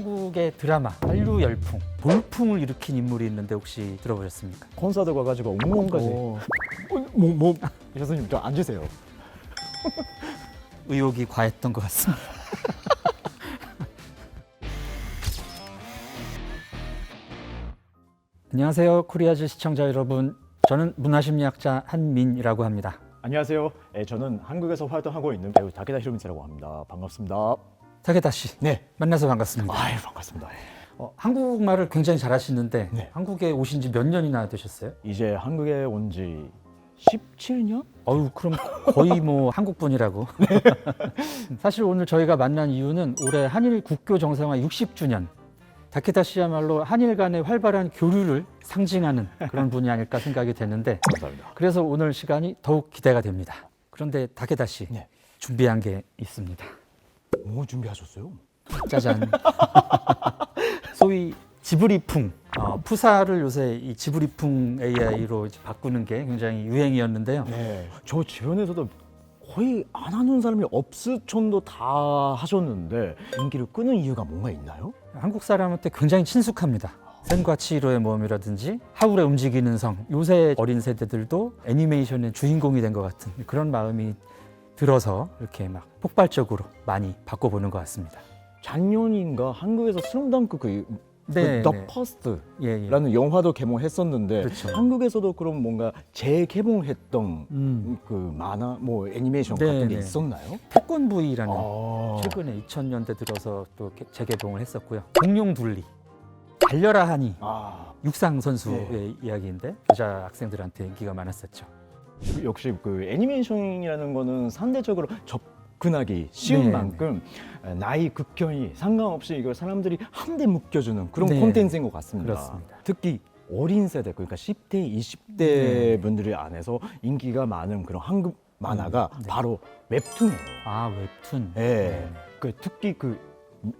한국의 드라마 한류 열풍, 돌풍을 일으킨 인물이 있는데 혹시 들어보셨습니까? 콘서트 가가지고 웅웅까지. 교수님 좀 앉으세요. 의혹이 과했던 것 같습니다. 안녕하세요, 코리아즈 시청자 여러분. 저는 문화심리학자 한민이라고 합니다. 안녕하세요. 저는 한국에서 활동하고 있는 배우 다케다 히로미츠라고 합니다. 반갑습니다. 타케다 씨, 네. 만나서 반갑습니다. 아유, 반갑습니다. 한국말을 굉장히 잘하시는데 네. 한국에 오신 지 몇 년이나 되셨어요? 이제 한국에 온 지 17년? 그럼 거의 뭐 한국 분이라고. 사실 오늘 저희가 만난 이유는 올해 한일 국교 정상화 60주년. 다케다 씨야말로 한일 간의 활발한 교류를 상징하는 그런 분이 아닐까 생각이 되는데, 감사합니다. 그래서 오늘 시간이 더욱 기대가 됩니다. 그런데 다케다 씨, 네. 준비한 게 있습니다. 뭐 준비하셨어요? 짜잔. 소위 지브리풍. 푸사를 요새 이 지브리풍 AI로 바꾸는 게 굉장히 유행이었는데요. 네. 저 주변에서도 거의 안 하는 사람이 없을 정도 다 하셨는데 인기를 끄는 이유가 뭔가 있나요? 한국 사람한테 굉장히 친숙합니다. 센과 치히로의 모험이라든지 하울의 움직이는 성, 요새 어린 세대들도 애니메이션의 주인공이 된 것 같은 그런 마음이 들어서 이렇게 막 폭발적으로 많이 바꿔보는 것 같습니다. 작년인가 한국에서 슬럼덩크 네, The 네. First라는 영화도 개봉했었는데 그렇죠. 한국에서도 그럼 뭔가 재개봉했던 그 만화, 뭐 애니메이션 네, 같은 게 네. 있었나요? 패권부이라는 아, 최근에 2000년대 들어서 또 재개봉을 했었고요. 공룡 둘리, 달려라 하니 육상 선수의 네. 이야기인데 여자 학생들한테 인기가 많았었죠. 역시 그 애니메이션이라는 거는 상대적으로 접근하기 쉬운 네, 만큼 나이 급견이 상관없이 이걸 사람들이 한데 묶여주는 그런 네. 콘텐츠인 것 같습니다. 그렇습니다. 특히 어린 세대, 그러니까 10대, 20대 네. 분들이 안에서 인기가 많은 그런 한국 만화가 네. 바로 웹툰이에요. 웹툰. 네. 그 특히 그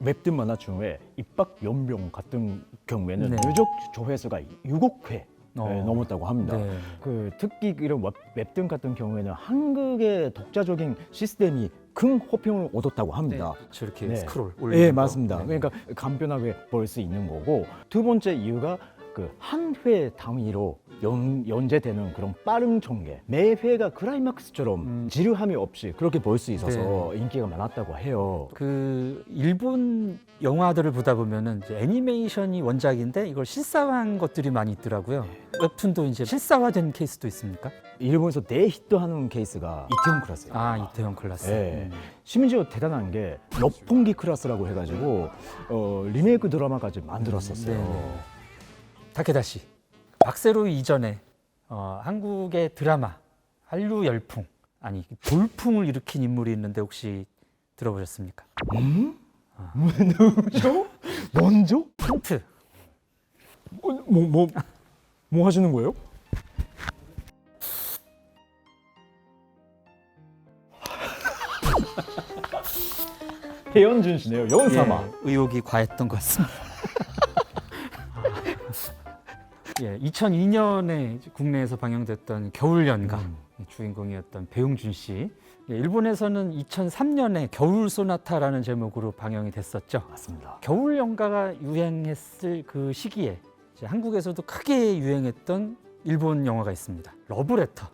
웹툰 만화 중에 입박 연병 같은 경우에는 네. 누적 조회수가 6억 회 넘었다고 합니다. 네. 그 특히 이런 웹툰 같은 경우에는 한국의 독자적인 시스템이 큰 호평을 얻었다고 합니다. 저렇게 네. 스크롤 올리는 네, 거. 맞습니다. 네. 그러니까 간편하게 볼 수 있는 거고, 두 번째 이유가 그 한 회 단위로 연재되는 그런 빠른 전개, 매 회가 클라이막스처럼 지루함이 없이 그렇게 볼 수 있어서 인기가 많았다고 해요. 그 일본 영화들을 보다 보면은 이제 애니메이션이 원작인데 이걸 실사화한 것들이 많이 있더라고요. 웹툰도 이제 실사화된 케이스도 있습니까? 일본에서 대히트하는 케이스가 이태원 클라스예요. 이태원 클라스. 네. 심지어 대단한 게 럭봉기 클라스라고 해가지고 리메이크 드라마까지 만들었었어요. 네. 다케다 씨, 박세로 이전에 한국의 드라마 한류 열풍, 아니 돌풍을 일으킨 인물이 있는데 혹시 들어보셨습니까? 누구죠? 먼저? 힌트. 뭐 하시는 거예요? 배현준 씨네요. 연사마. 의혹이 과했던 것 같습니다. 2002년에 국내에서 방영됐던 겨울연가 주인공이었던 배용준 씨. 일본에서는 2003년에 겨울 소나타라는 제목으로 방영이 됐었죠. 맞습니다. 겨울연가가 유행했을 그 시기에 이제 한국에서도 크게 유행했던 일본 영화가 있습니다. 러브레터.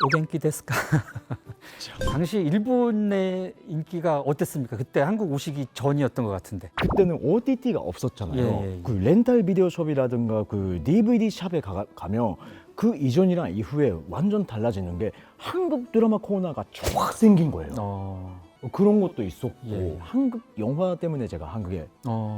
오겐키 데스까? 당시 일본의 인기가 어땠습니까? 그때 한국 오시기 전이었던 것 같은데. 그때는 OTT가 없었잖아요. 예. 그 렌탈 비디오 숍이라든가 그 DVD 샵에 가면 그 이전이랑 이후에 완전 달라지는 게 한국 드라마 코너가 쫙 생긴 거예요. 그런 것도 있었고 예. 한국 영화 때문에 제가 한국에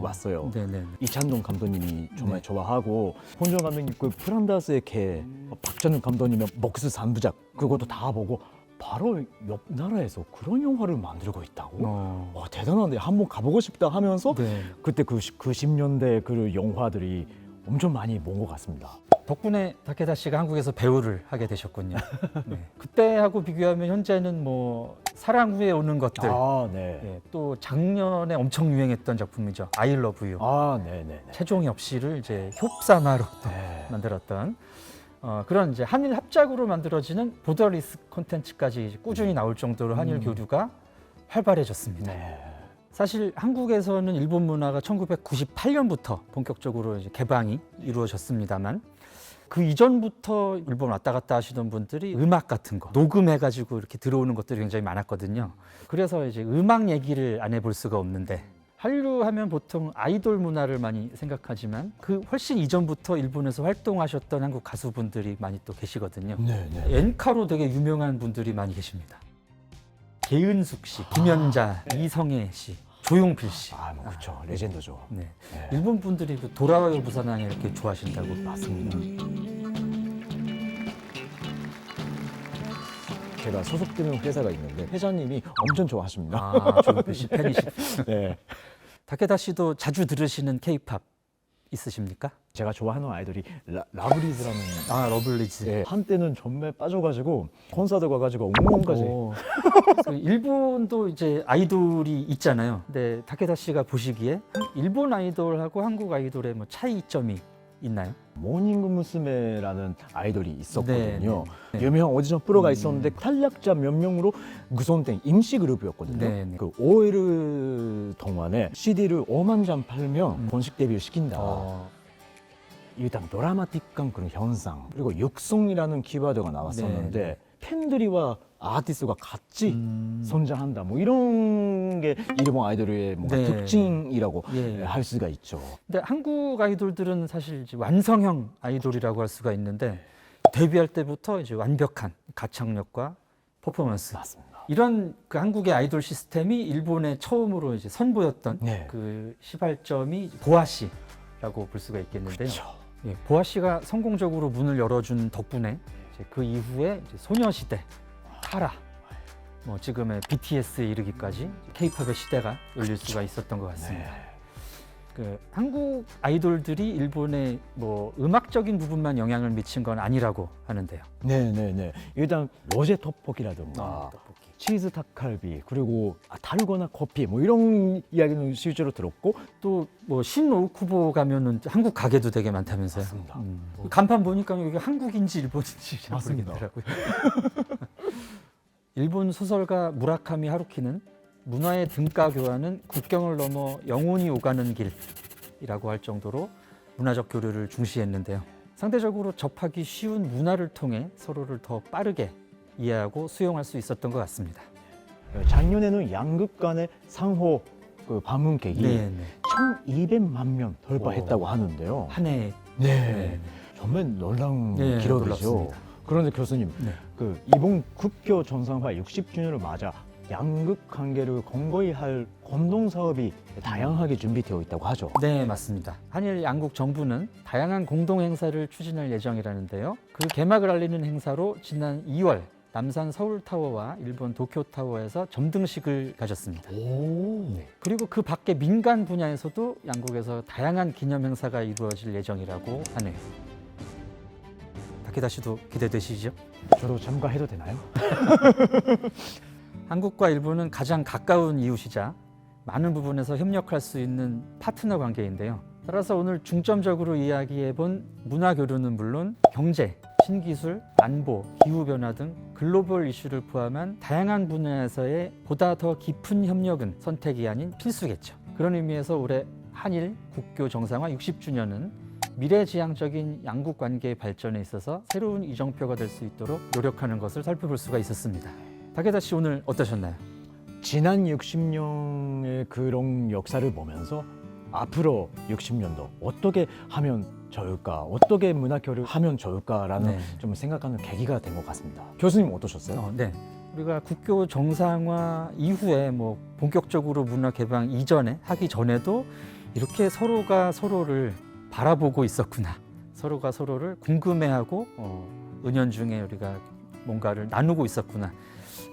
왔어요. 네네. 이찬동 감독님이 정말 네. 좋아하고 본정 감독님 그 프란다스의 개, 박찬욱 감독님의 먹스 3부작 그것도 다 보고 바로 옆 나라에서 그런 영화를 만들고 있다고? 대단한데 한번 가보고 싶다 하면서 네. 그때 그 90년대 그 영화들이 엄청 많이 본 것 같습니다. 덕분에 다케다 씨가 한국에서 배우를 하게 되셨군요. 네. 그때하고 비교하면 현재는 뭐 사랑 후에 오는 것들, 네. 또 작년에 엄청 유행했던 작품이죠. I Love You. 네네. 최종엽 씨를 이제 흡사마로 만들었던 그런 이제 한일 합작으로 만들어지는 보더리스 콘텐츠까지 꾸준히 나올 정도로 한일 교류가 활발해졌습니다. 네. 사실 한국에서는 일본 문화가 1998년부터 본격적으로 이제 개방이 이루어졌습니다만 그 이전부터 일본 왔다 갔다 하시던 분들이 음악 같은 거 녹음해가지고 이렇게 들어오는 것들이 굉장히 많았거든요. 그래서 이제 음악 얘기를 안 해볼 수가 없는데 한류 하면 보통 아이돌 문화를 많이 생각하지만 그 훨씬 이전부터 일본에서 활동하셨던 한국 가수분들이 많이 또 계시거든요. 네. 엔카로 되게 유명한 분들이 많이 계십니다. 개은숙 씨, 김연자, 이성애 씨, 조용필 씨. 뭐 그렇죠. 레전드죠. 네. 네. 일본 분들이 그 돌아와요 부산항에 이렇게 좋아하신다고. 맞습니다. 제가 소속되는 회사가 있는데 회장님이 엄청 좋아하십니다. 아, 조용필 씨 팬이시. 네. 타케다 씨도 자주 들으시는 K-팝 있으십니까? 제가 좋아하는 아이돌이 라브리즈라는 아, 러블리즈. 네, 한때는 전매 빠져가지고 콘서트 가가지고 엉엉까지. 오. 그 일본도 이제 아이돌이 있잖아요. 근데 타케다 씨가 보시기에 일본 아이돌하고 한국 아이돌의 뭐 차이점이 있나요? 모닝娘라는 아이돌이 있었거든요. 네. 유명한 오디션 프로가 있었는데 탈락자 몇 명으로 구성된 임시 그룹이었거든요. 네. 그 5일 동안에 CD를 5만 장 팔면 본식 데뷔를 시킨다. 일단 드라마틱한 그런 현상 그리고 육성이라는 키워드가 나왔었는데 팬들이와 아티스트가 같이 성장한다 뭐 이런 게 일본 아이돌의 뭔가 네. 특징이라고 예. 할 수가 있죠. 근데 한국 아이돌들은 사실 이제 완성형 아이돌이라고 할 수가 있는데 데뷔할 때부터 이제 완벽한 가창력과 퍼포먼스 맞습니다. 이런 그 한국의 아이돌 시스템이 일본에 처음으로 이제 선보였던 네. 그 시발점이 보아 씨라고 볼 수가 있겠는데요. 그렇죠. 예, 보아 씨가 성공적으로 문을 열어준 덕분에 이제 그 이후에 이제 소녀시대, 카라, 뭐 지금의 BTS에 이르기까지 K-팝의 시대가 열릴 수가 있었던 것 같습니다. 네. 그 한국 아이돌들이 일본의 뭐 음악적인 부분만 영향을 미친 건 아니라고 하는데요. 네네네. 일단 로제 떡볶이라든가 떡볶이. 치즈 닭갈비 그리고 달고나 커피 뭐 이런 이야기는 실제로 들었고 또 뭐 신오쿠보 가면은 한국 가게도 되게 많다면서요. 맞습니다. 간판 보니까 여기 한국인지 일본인지 잘 맞습니다. 모르겠더라고요. 일본 소설가 무라카미 하루키는 문화의 등가 교환은 국경을 넘어 영혼이 오가는 길이라고 할 정도로 문화적 교류를 중시했는데요. 상대적으로 접하기 쉬운 문화를 통해 서로를 더 빠르게 이해하고 수용할 수 있었던 것 같습니다. 작년에는 양극 간의 상호 그 방문객이 네. 1,200만 명 돌파했다고 하는데요. 한 해. 네. 정말 놀라운 네, 기록이죠. 놀랍습니다. 그런데 교수님, 네. 그 이번 국교 정상화 60주년을 맞아 양극 관계를 공고히 할 공동 사업이 다양하게 준비되어 있다고 하죠. 네, 맞습니다. 한일 양국 정부는 다양한 공동 행사를 추진할 예정이라는데요. 그 개막을 알리는 행사로 지난 2월 남산 서울타워와 일본 도쿄타워에서 점등식을 가졌습니다. 그리고 그 밖에 민간 분야에서도 양국에서 다양한 기념 행사가 이루어질 예정이라고 하네요. 타케다 씨도 기대되시죠? 저도 참가해도 되나요? 한국과 일본은 가장 가까운 이웃이자 많은 부분에서 협력할 수 있는 파트너 관계인데요. 따라서 오늘 중점적으로 이야기해본 문화 교류는 물론 경제, 신기술, 안보, 기후변화 등 글로벌 이슈를 포함한 다양한 분야에서의 보다 더 깊은 협력은 선택이 아닌 필수겠죠. 그런 의미에서 올해 한일 국교 정상화 60주년은 미래지향적인 양국 관계의 발전에 있어서 새로운 이정표가 될 수 있도록 노력하는 것을 살펴볼 수가 있었습니다. 타케다 씨 오늘 어떠셨나요? 지난 60년의 그런 역사를 보면서 앞으로 60년도 어떻게 하면 좋을까, 어떻게 문화 교류를 하면 좋을까라는 네. 좀 생각하는 계기가 된 것 같습니다. 교수님 어떠셨어요? 네. 우리가 국교 정상화 이후에 뭐 본격적으로 문화 개방 이전에 하기 전에도 이렇게 서로가 서로를 바라보고 있었구나. 서로가 서로를 궁금해하고 은연중에 우리가 뭔가를 나누고 있었구나.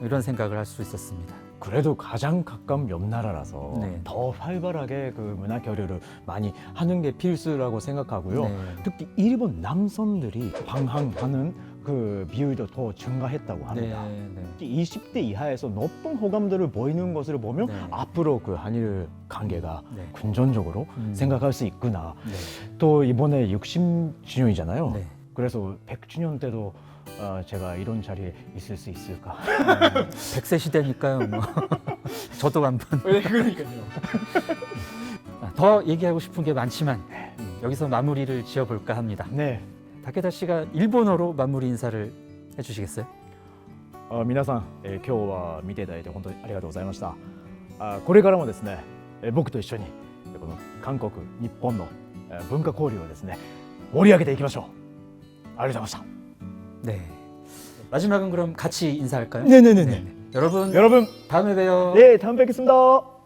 이런 생각을 할 수 있었습니다. 그래도 가장 가까운 옆 나라라서 네. 더 활발하게 그 문화 교류를 많이 하는 게 필수라고 생각하고요. 네. 특히 일본 남성들이 방황하는 그 비율도 더 증가했다고 합니다. 네. 20대 이하에서 높은 호감도를 보이는 것을 보면 네. 앞으로 그 한일 관계가 네. 긍정적으로 생각할 수 있구나. 네. 또 이번에 60주년이잖아요. 네. 그래서 100주년 때도 제가 이런 자리에 있을 수 있을까? 100세 시대니까요. 뭐. 저도 한번. 네, 그러니까요. 더 얘기하고 싶은 게 많지만 여기서 마무리를 지어볼까 합니다. 네. 다케다 씨가 일본어로 마무리 인사를 해주시겠어요? 皆さん、今日は見ていただいて本当にありがとうございました。これからもですね、僕と一緒にこの韓国、日本の文化交流をですね、盛り上げていきましょう。ありがとうございました。 네. 마지막은 그럼 같이 인사할까요? 네네네네. 여러분 여러분, 다음에 봬요. 네, 다음 뵙겠습니다.